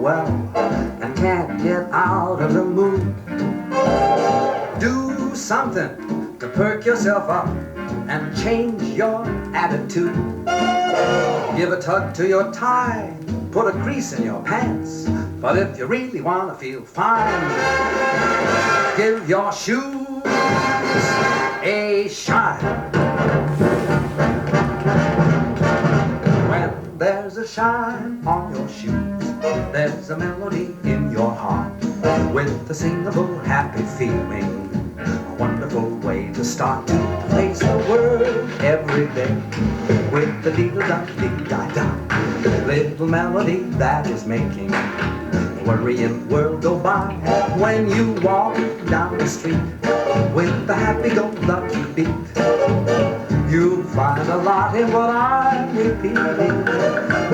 well and can't get out of the mood. Do something to perk yourself up and change your attitude. Give a tug to your tie, put a crease in your pants. But if you really want to feel fine, give your shoes a shine. When there's a shine on your shoes, there's a melody in your heart with a singable, happy feeling. A wonderful way to start to place the world every day with the dee-da-da-dee-da-da. Little melody that is making the worrying world go by. When you walk down the street with the happy-go-lucky beat, you'll find a lot in what I'm repeating.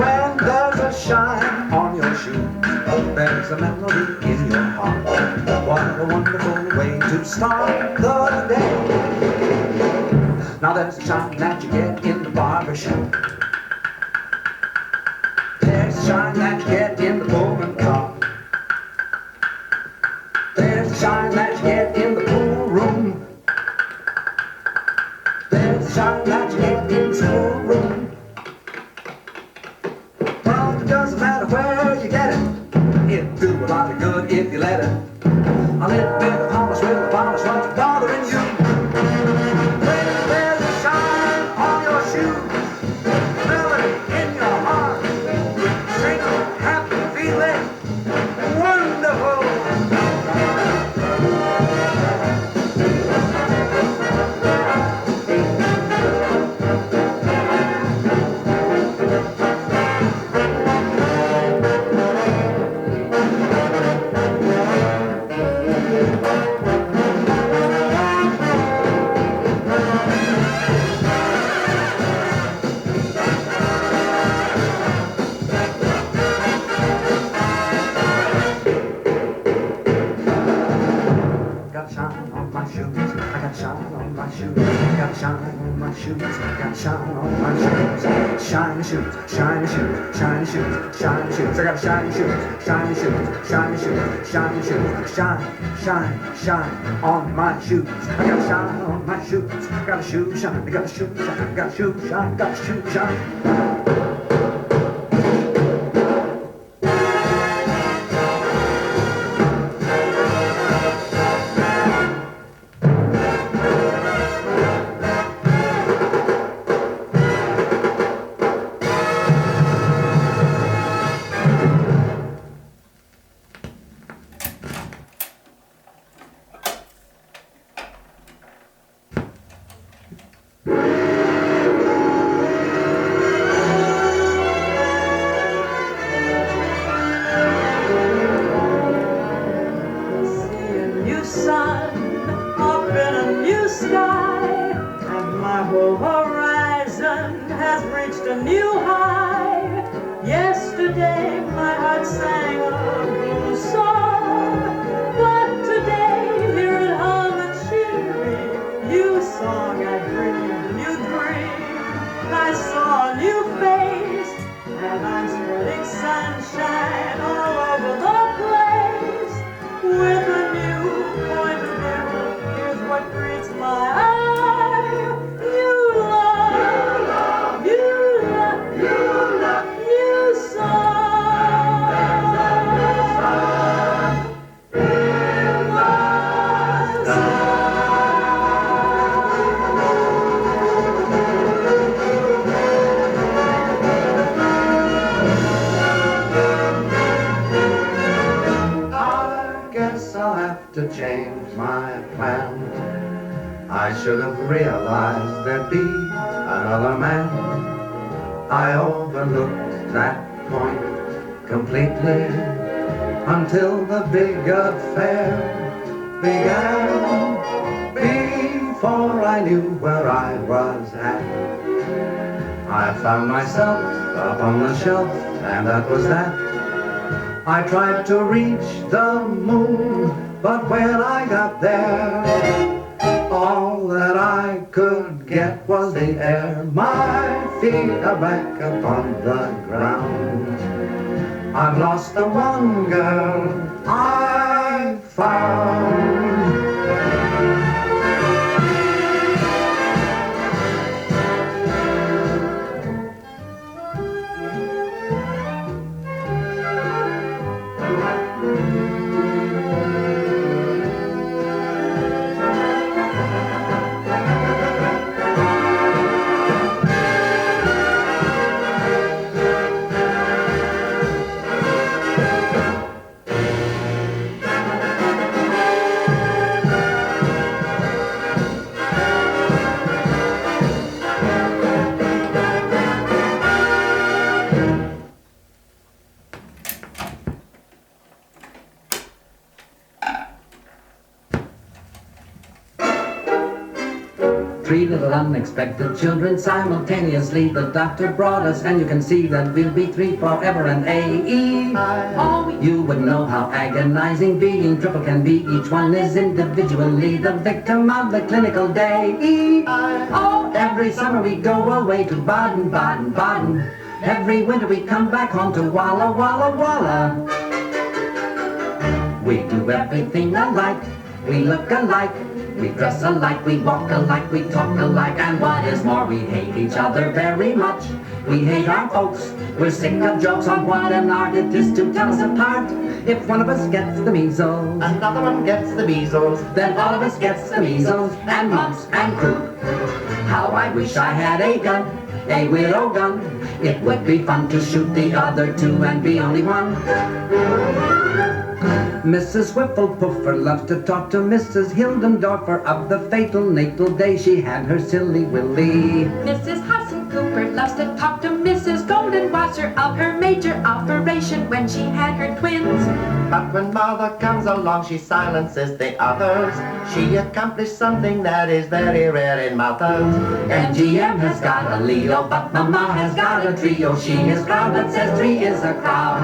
When there's a shine on your shoe, there's a melody in your heart. What a wonderful way to start the day. Now there's a shine that you get in the barber shop. There's a shine that you get in the Pullman car. There's a shine that you get in the pool room. There's a shine that you get in the schoolroom. Well, it doesn't matter where you get it. It'll do a lot of good if you let it. A little bit of polish will polish what's bothering you. When there's a shine on your shoes, melody in your heart, sing a happy feeling, wonderful. Shiny shoes, shiny shoes, shiny shoes, shiny shoes. I got shiny shoes, shiny shoes, shiny shoes, shiny shoes. Shine, shine, shine on my shoes. I got shine on my shoes. Got a shoe shine, I got a shoe shine, got a shoe shine, got a shoe shine. To change my plan, I should have realized there'd be another man. I overlooked that point completely until the big affair began. Before I knew where I was at, I found myself up on the shelf, and that was that. I tried to reach the moon, but when I got there, all that I could get was the air. My feet are back upon the ground. I've lost the one girl I found. Three little unexpected children simultaneously. The doctor brought us, and you can see that we'll be three forever and A-E. Oh, you would know how agonizing being triple can be. Each one is individually the victim of the clinical day. Oh, every summer we go away to Baden, Baden, Baden. Every winter we come back home to Walla, Walla, Walla. We do everything alike, we look alike. We dress alike, we walk alike, we talk alike, and what is more, we hate each other very much. We hate our folks, we're sick of jokes on what an art it is to tell us apart. If one of us gets the measles, Another one gets the measles. then all of us gets the measles, and mumps, and croup. How I wish I had a gun, a widow gun. It would be fun to shoot the other two and be only one. Mrs. Whifflepuffer loves to talk to Mrs. Hildendorfer of the fatal natal day she had her silly Willie. Mrs. Hassan Cooper loves to talk to Mrs. Goldenwasser of her major operation when she had her twins. But when mother comes along, she silences the others. She accomplished something that is very rare in mothers. MGM has got a Leo, but Mama has got a trio. She is proud but says three is a crowd.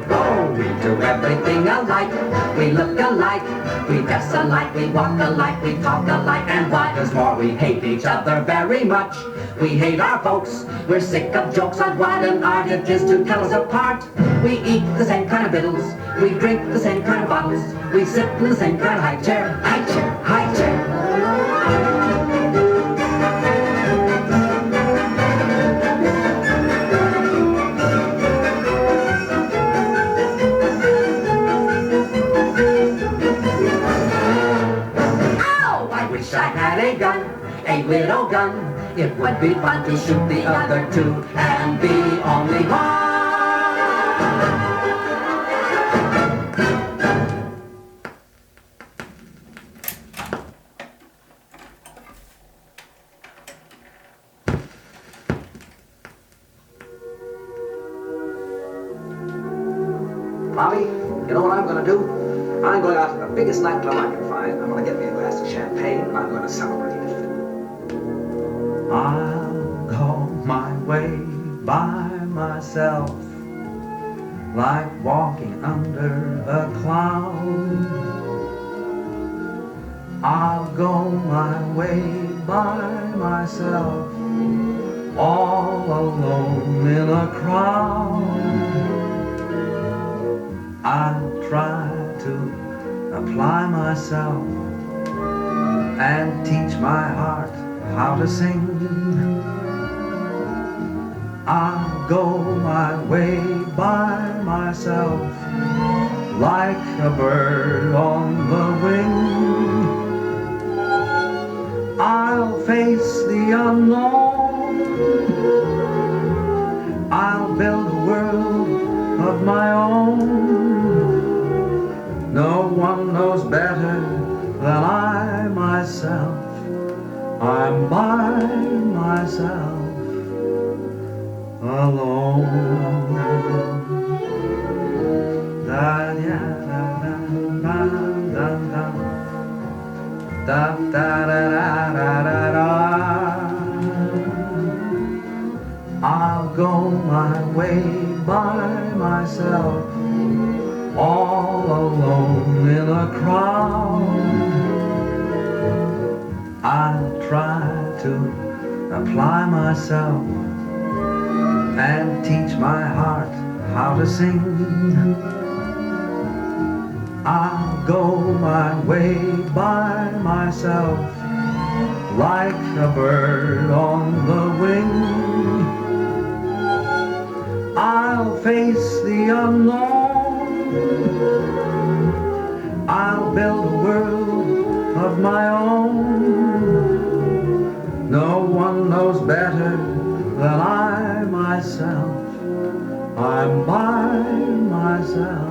Oh, we do everything alike, we look alike, we dress alike, we walk alike, we talk alike, and what is more, we hate each other very much. We hate our folks, we're sick of jokes on what an art it is to tell us apart. We eat the same kind of victuals, we drink the same kind of bottles, we sit in the same kind of high chair, high chair, high chair. I had a gun, a little gun. It would be fun to shoot the other two and be only one. Bobby, you know what I'm going to do? I'm going out to the biggest nightclub I can find. I'm going to get me a glass of champagne, and I'm going to celebrate it. I'll go my way by myself, like walking under a cloud. I'll go my way by myself, all alone in a crowd. I'll try to apply myself and teach my heart how to sing. I'll go my way by myself, like a bird on the wing. I'll face the unknown, I'll build a world of my own. No one knows better than I myself. I'm by myself alone. Da da da da da da da da da da da. I'll go my way by myself, all alone in a crowd. I'll try to apply myself and teach my heart how to sing. I'll go my way by myself, like a bird on the wing. I'll face the unknown. I'll build a world of my own. No one knows better than I myself. I'm by myself.